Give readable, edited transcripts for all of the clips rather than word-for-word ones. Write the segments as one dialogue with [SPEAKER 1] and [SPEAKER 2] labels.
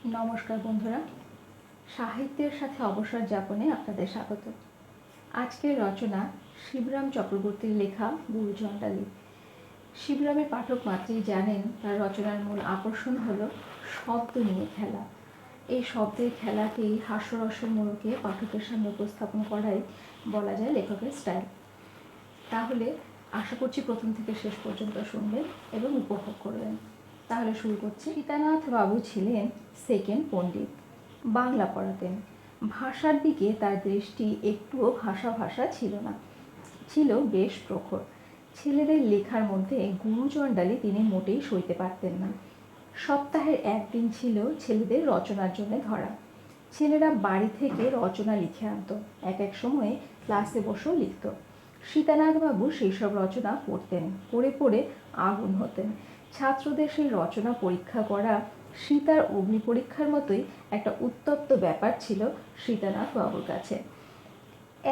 [SPEAKER 1] নমস্কার বন্ধুরা, সাহিত্যের সাথে অবসর যাপনে আপনাদের স্বাগত। আজকের রচনা শিবরাম চক্রবর্তীর লেখা গুরুচণ্ডালী। শিবরামের পাঠক মাত্রেই জানেন তার রচনার মূল আকর্ষণ হলো শব্দ নিয়ে খেলা। এই শব্দের খেলাকেই হাস্যরসের মোড়কে পাঠকের সামনে উপস্থাপন করাই বলা যায় লেখকের স্টাইল। তাহলে আশা করছি প্রথম থেকে শেষ পর্যন্ত শুনবেন এবং উপভোগ করবেন। তাহলে শুরু করছি। সীতানাথ বাবু ছিলেন সেকেন্ড পণ্ডিত, বাংলা পড়াতেন। ভাষার দিকে তার দৃষ্টি একটুও ভাষা ছিল না, ছিল বেশ প্রখর। ছেলেদের লেখার মধ্যে গুরুচণ্ডালী তিনি মোটেই সইতে পারতেন না। সপ্তাহের একদিন ছিল ছেলেদের রচনার জন্য ধরা। ছেলেরা বাড়ি থেকে রচনা লিখে আনত, এক এক সময়ে ক্লাসে বসেও লিখত। সীতানাথবাবু সেই সব রচনা পড়তেন, পড়ে পড়ে আগুন হতেন। ছাত্রদের সেই রচনা পরীক্ষা করা সীতার অগ্নি পরীক্ষার মতোই একটা উত্তপ্ত ব্যাপার ছিল সীতানাথবাবুর কাছে।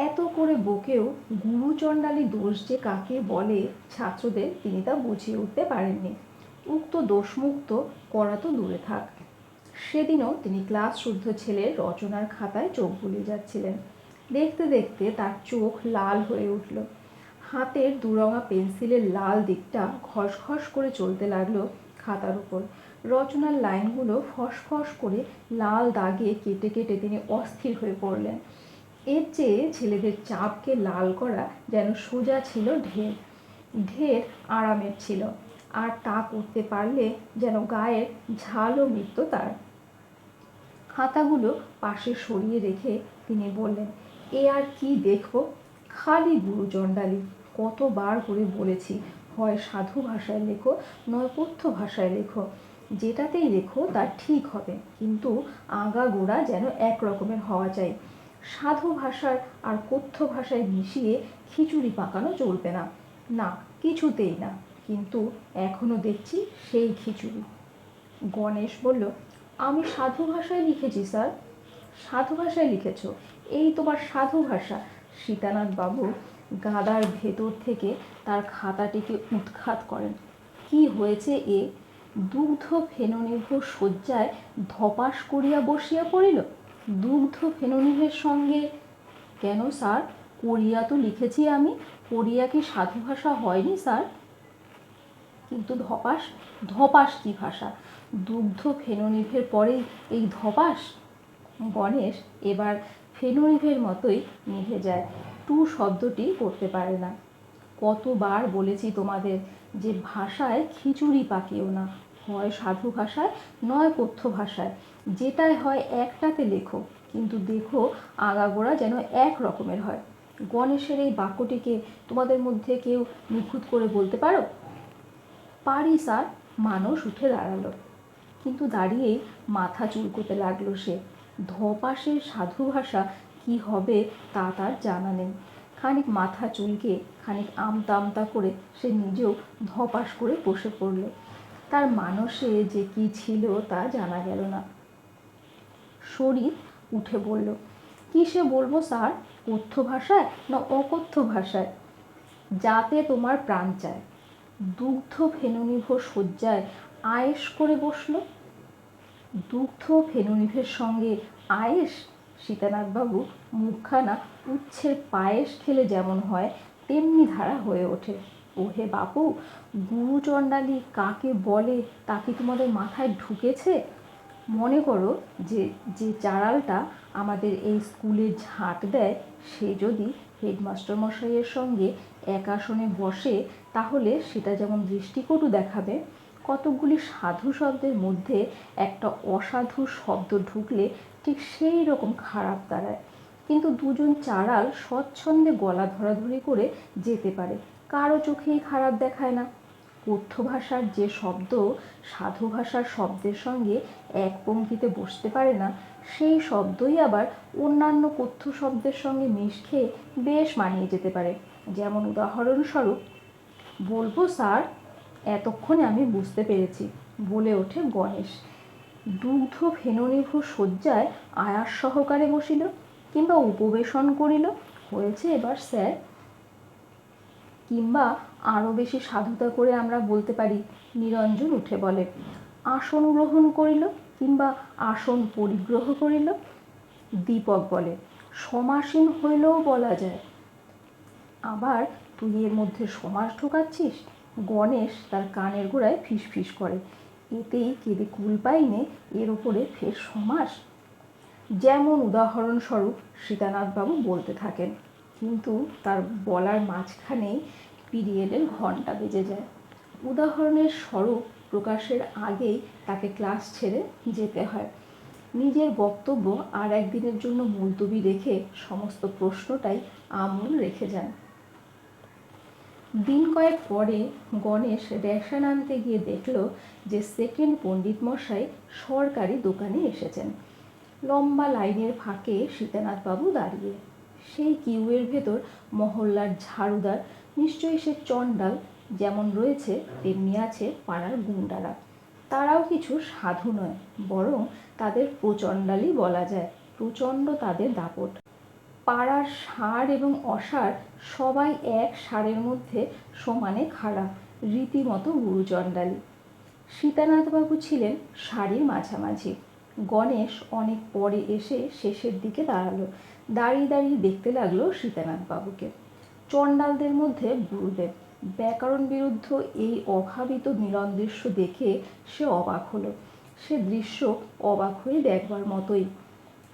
[SPEAKER 1] এত করে বকেও গুরুচণ্ডালী দোষ যে কাকে বলে ছাত্রদের তিনি তা বুঝিয়ে উঠতে পারেননি। উক্ত দোষমুক্ত করা তো দূরে থাক, সেদিনও তিনি ক্লাস শুদ্ধ ছেলের রচনার খাতায় চোখ বুলিয়ে যাচ্ছিলেন। দেখতে দেখতে তার চোখ লাল হয়ে উঠল। হাতের দুরঙা পেন্সিলের লাল দিকটা খসখস করে চলতে লাগলো খাতার উপর। রচনার লাইনগুলো ফসফস করে লাল দাগে কেটে কেটে তিনি অস্থির হয়ে পড়লেন। এর চেয়ে ছেলেদের চাপকে লাল করা যেন সোজা ছিল ঢের ঢের আরামের ছিল, আর তা করতে পারলে যেন গায়ের ঝালও মিটত তার। খাতাগুলো পাশে সরিয়ে রেখে তিনি বললেন, এ আর কি দেখবো, খালি গুরুচণ্ডালী। কতবার করে বলেছি, হয় সাধু ভাষায় লেখো, নয় কথ্য ভাষায় লেখো। যেটাতেই লেখো তা ঠিক হবে, কিন্তু আগাগোড়া যেন এক রকমের হওয়া চাই। সাধু ভাষার আর কথ্য ভাষায় মিশিয়ে খিচুড়ি পাকানো চলবে না, না কিছুতেই না। কিন্তু এখনো দেখছি সেই খিচুড়ি। গণেশ বলল, আমি সাধু ভাষায় লিখেছি স্যার। সাধু ভাষায় লিখেছ? এই তোমার সাধু ভাষা? সীতানাথ বাবু গাদার ভেতর থেকে তার খাতাটিকে উৎখাত করেন। কি হয়েছে এ? দুগ্ধ ফেননিভর শয্যায় ধপাস করিয়া বসিয়া পড়িল। দুগ্ধ ফেননিভের সঙ্গে? কেন স্যার, করিয়া তো লিখেছি আমি, করিয়া কি সাধু ভাষা হয়নি স্যার? কিন্তু ধপাস, ধপাস কি ভাষা? দুগ্ধ ফেননিভের পরেই এই ধপাস? গণেশ এবার ফেননিভের মতোই নিভে যায়, টু শব্দটি করতে পারে না। কতবার বলেছি তোমাদের যে ভাষায় খিচুড়ি পাকিও না, হয় সাধু ভাষায় নয় কথ্য ভাষায়, যেটাই হয় একটাতে লেখো, কিন্তু দেখো আগাগোড়া যেন এক রকমের হয়। গণেশের এই বাক্যটিকে তোমাদের মধ্যে কেউ নিখুঁত করে বলতে পারো? পারি স্যার। মানুষ উঠে দাঁড়ালো, কিন্তু দাঁড়িয়েই মাথা চুলকোতে লাগলো সে। ধপাসের সাধু ভাষা কি হবে তা তার জানা নেই। খানিক মাথা চুলকে খানিক আমতা আমতা করে সে নিজেও ধপাস করে বসে পড়ল। তার মানসে যে কি ছিল তা জানা গেল না। শরীর উঠে বলল, কিসে বলবো স্যার, কথ্য ভাষায় না অকথ্য ভাষায়? যাতে তোমার প্রাণ চায়। দুগ্ধ ফেননিভর শয্যায় আয়েশ করে বসল। দুগ্ধ ফেননিভের সঙ্গে আয়েশ? সীতানাথবাবু মুখখানা উচ্ছের পায়েস খেলে যেমন হয় তেমনি ধারা হয়ে ওঠে। ওহে বাপু, গুরুচণ্ডালী কাকে বলে তা কি তোমাদের মাথায় ঢুকেছে? মনে করো যে যে চাড়ালটা আমাদের এই স্কুলে ঝাঁট দেয় সে যদি হেডমাস্টার মশাইয়ের সঙ্গে এক আসনে বসে, তাহলে সেটা যেমন দৃষ্টিকটু দেখাবে, কতকগুলি সাধু শব্দের মধ্যে একটা অসাধু শব্দ ঢুকলে ঠিক সেই রকম খারাপ দাঁড়ায়। কিন্তু দুজন চাড়াল স্বচ্ছন্দে গলা ধরাধরি করে যেতে পারে, কারো চোখেই খারাপ দেখায় না। কথ্য ভাষার যে শব্দ সাধু ভাষার শব্দের সঙ্গে এক পংক্তিতে বসতে পারে না, সেই শব্দই আবার অন্যান্য কথ্য শব্দের সঙ্গে মিশ খেয়ে বেশ মানিয়ে যেতে পারে। যেমন উদাহরণস্বরূপ, বলবো স্যার, এতক্ষণে আমি বুঝতে পেরেছি, বলে ওঠে গণেশ। দুগ্ধ ফেননিভর শয্যায় আয়াস সহকারে বসিল কিংবা উপবেশন করিল, হয়েছে এবার স্যার। কিংবা আরও বেশি সাধুতা করে আমরা বলতে পারি, নিরঞ্জন উঠে বলে, আসন গ্রহণ করিল কিংবা আসন পরিগ্রহ করিল। দীপক বলে, সমাসীন হইলেও বলা যায়। আবার তুই এর মধ্যে সমাস ঢোকাচ্ছিস? গণেশ তার কানের গোড়ায় ফিসফিস করে। এতেই কেঁদে কুল পাইনে, এর ওপরে ফের সমাস? যেমন উদাহরণস্বরূপ সীতানাথবাবু বলতে থাকেন, কিন্তু তার বলার মাঝখানেই পিরিয়ডের ঘণ্টা বেজে যায়। উদাহরণের স্বরূপ প্রকাশের আগেই তাকে ক্লাস ছেড়ে যেতে হয়। নিজের বক্তব্য আর একদিনের জন্য মুলতবি রেখে সমস্ত প্রশ্নটাই আমূল রেখে যান। দিন কয়েক পরে গণেশ রেশন আনতে গিয়ে দেখল যে সেকেন্ড পণ্ডিত মশাই সরকারি দোকানে এসেছেন। লম্বা লাইনের ফাঁকে সীতানাথবাবু দাঁড়িয়ে। সেই কিউয়ের ভেতর মহল্লার ঝাড়ুদার, নিশ্চয়ই সে চণ্ডাল, যেমন রয়েছে তেমনি আছে পাড়ার গুন্ডারা। তারাও কিছু সাধু নয়, বরং তাদের প্রচণ্ডালই বলা যায়। প্রচণ্ড তাদের দাপট। পাড়ার ষাঁড় এবং অষাঁড় সবাই এক ষাঁড়ের মধ্যে সমানে খাড়া, রীতিমতো গুরুচণ্ডালী। সীতানাথবাবু ছিলেন সারির মাঝামাঝি। গণেশ অনেক পরে এসে শেষের দিকে দাঁড়ালো। দাঁড়িয়ে দাঁড়িয়ে দেখতে লাগলো সীতানাথবাবুকে। চণ্ডালদের মধ্যে গুরুদেব। ব্যাকরণ বিরুদ্ধ এই অভাবিত মিলন দৃশ্য দেখে সে অবাক হলো। সে দৃশ্য অবাক হয়ে দেখবার মতোই।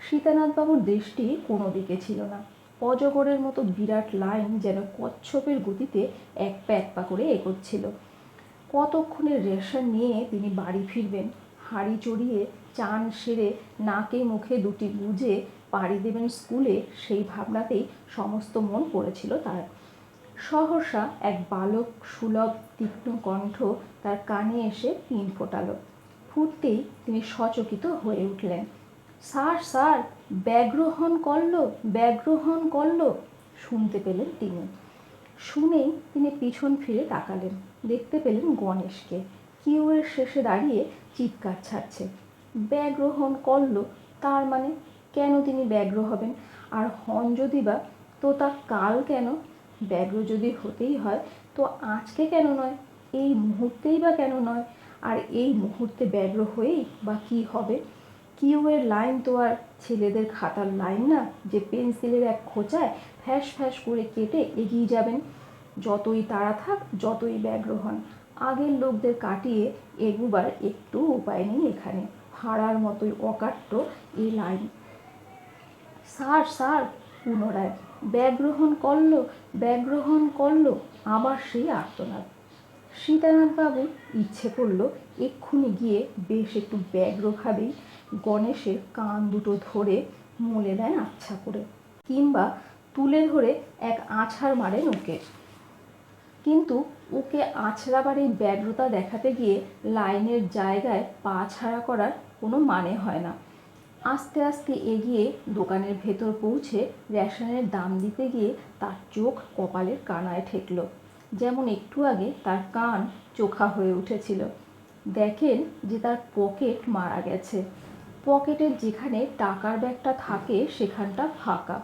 [SPEAKER 1] সীতানাথবাবুর দৃষ্টি কোনো দিকে ছিল না। অজগরের মতো বিরাট লাইন যেন কচ্ছপের গতিতে এক পা এক পা করে এগোচ্ছিল। কতক্ষণের রেশন নিয়ে তিনি বাড়ি ফিরবেন, হাঁড়ি চড়িয়ে চান সেরে নাকে মুখে দুটি গুজে পাড়ি দেবেন স্কুলে, সেই ভাবনাতেই সমস্ত মন পড়েছিল তার। সহসা এক বালক সুলভ তীক্ষ্ণ কণ্ঠ তার কানে এসে পিন ফোটালো। ফুটতেই তিনি সচকিত হয়ে উঠলেন। স্যার, স্যার, ব্যাগ গ্রহণ করলো, ব্যাগ গ্রহণ করলো, শুনতে পেলেন তিনি। শুনেই তিনি পিছন ফিরে তাকালেন। দেখতে পেলেন গণেশকে কিউয়ের শেষে দাঁড়িয়ে চিৎকার ছাড়ছে। ব্যাঘ্র হন করল, তার মানে কেন তিনি ব্যাঘ্র হবেন? আর হন যদি বা, তো তা কাল কেন? ব্যাঘ্র যদি হতেই হয় তো আজকে কেন নয়? এই মুহূর্তেই বা কেন নয়? আর এই মুহূর্তে ব্যাঘ্র হয়েই বা কী হবে? কিউয়ের লাইন তো আর ছেলেদের খাতার লাইন না যে পেন্সিলের এক খোঁচায় ফ্যাস ফ্যাস করে কেটে এগিয়ে যাবেন। যতই তাড়া থাক, যতই ব্যাঘ্র হন, আগের লোকদের কাটিয়ে এগুবার একটু উপায় নেই এখানে। হারার মতোই অকাট্য এই লাইন। স্যার, স্যার, পুনরায় ব্যাগ গ্রহণ করলো, ব্যাগ গ্রহণ করলো, আবার সেই আর্তনাদ। সীতানাথবাবুর ইচ্ছে করল এক্ষুনি গিয়ে বেশ একটু ব্যগ্রভাবেই গণেশের কান দুটো ধরে মলে দেন আচ্ছা করে, কিংবা তুলে ধরে এক আছাড় মারেন ওকে। কিন্তু ওকে আছড়াবার এই ব্যগ্রতা দেখাতে গিয়ে লাইনের জায়গায় পা ছাড়া করার কোনো মানে হয় না। আস্তে আস্তে এগিয়ে দোকানের ভেতর পৌঁছে রেশনের দাম দিতে গিয়ে তার চোখ কপালের কানায় ঠেকল। যেমন একটু আগে তার কান চোখা হয়ে উঠেছিল। দেখেন যে তার পকেট মারা গেছে। পকেটের যেখানে টাকার ব্যাগটা থাকে সেখানটা ফাঁকা।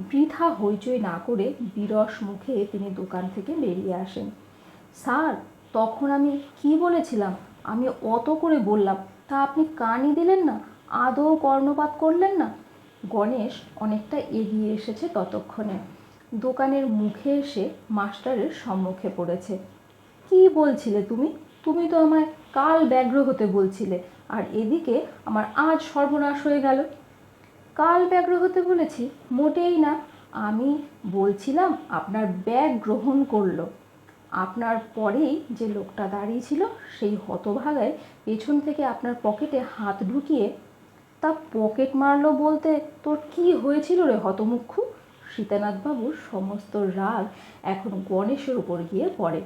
[SPEAKER 1] বৃথা হইচই না করে বিরস মুখে তিনি দোকান থেকে বেরিয়ে আসেন। স্যার, তখন আমি কি বলেছিলাম? আমি অত করে বললাম, তা আপনি কানই দিলেন না, আদৌ কর্ণপাত করলেন না। গণেশ অনেকটা এগিয়ে এসেছে ততক্ষণে। দোকানের মুখে এসে মাস্টারের সম্মুখে পড়েছে। কি বলছিলে তুমি? তুমি তো আমায় কাল ব্যগ্র হতে বলছিলে, আর এদিকে আমার আজ সর্বনাশ হয়ে গেল। কাল ব্যগ্র হতে বলেছি? মোটেই না। আমি বলছিলাম আপনার ব্যাগ গ্রহণ করলো। আপনার পরেই যে লোকটা দাঁড়িয়ে ছিল সেই হতভাগায় পেছন থেকে আপনার পকেটে হাত ঢুকিয়ে, তা পকেট মারলো বলতে তোর কি হয়েছিল রে হতমুখ্য? সীতানাথবাবুর সমস্ত রাগ এখন গণেশের উপর গিয়ে পড়ে।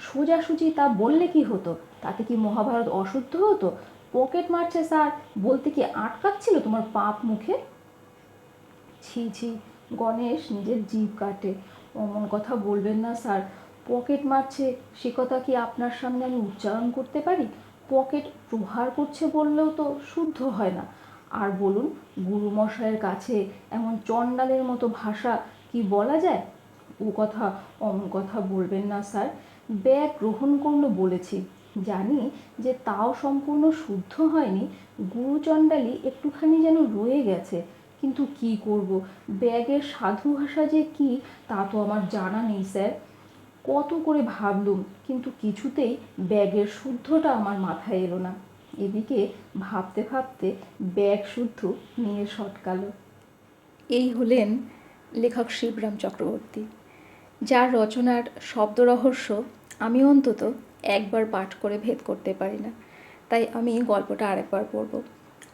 [SPEAKER 1] সোজাসুজি তা বললে কি হতো? তাতে কি মহাভারত অশুদ্ধ হতো? পকেট মারছে স্যার বলতে কি আটকাচ্ছিল তোমার পাপ মুখে? ছি ছি, গণেশ নিজের জিভ কাটে। অমন কথা বলবেন না স্যার। পকেট মারছে সে কথা কি আপনার সামনে আমি উচ্চারণ করতে পারি? পকেট প্রহার করছে বললেও তো শুদ্ধ হয় না। আর বলুন, গুরুমশায়ের কাছে এমন চণ্ডালের মতো ভাষা কি বলা যায়? ও কথা, অমন কথা বলবেন না স্যার। ব্যাগ গ্রহণ করলো বলেছি, জানি যে তাও সম্পূর্ণ শুদ্ধ হয়নি, গুরুচণ্ডালী একটুখানি যেন রয়ে গেছে। কিন্তু কি করব, ব্যাগের সাধু ভাষা যে কি তা তো আমার জানা নেই স্যার। কত করে ভাবলুম, কিন্তু কিছুতেই ব্যাগের শুদ্ধটা আমার মাথায় এলো না। এদিকে ভাবতে ভাবতে ব্যাগ শুদ্ধ নিয়ে সটকালো। এই হলেন লেখক শিবরাম চক্রবর্তী, যার রচনার শব্দ রহস্য আমি অন্তত একবার পাঠ করে ভেদ করতে পারি না। তাই আমি গল্পটা আরেকবার পড়ব।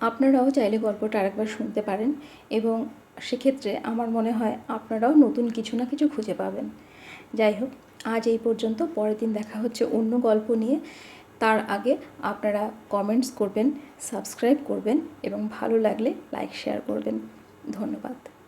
[SPEAKER 1] আপনারাও চাইলে গল্পটা আরেকবার শুনতে পারেন এবং সেক্ষেত্রে আমার মনে হয় আপনারাও নতুন কিছু না কিছু খুঁজে পাবেন। যাই হোক, আজ এই পর্যন্ত। পরের দিন দেখা হচ্ছে অন্য গল্প নিয়ে। তার আগে আপনারা কমেন্টস করবেন, সাবস্ক্রাইব করবেন এবং ভালো লাগলে লাইক শেয়ার করবেন। ধন্যবাদ।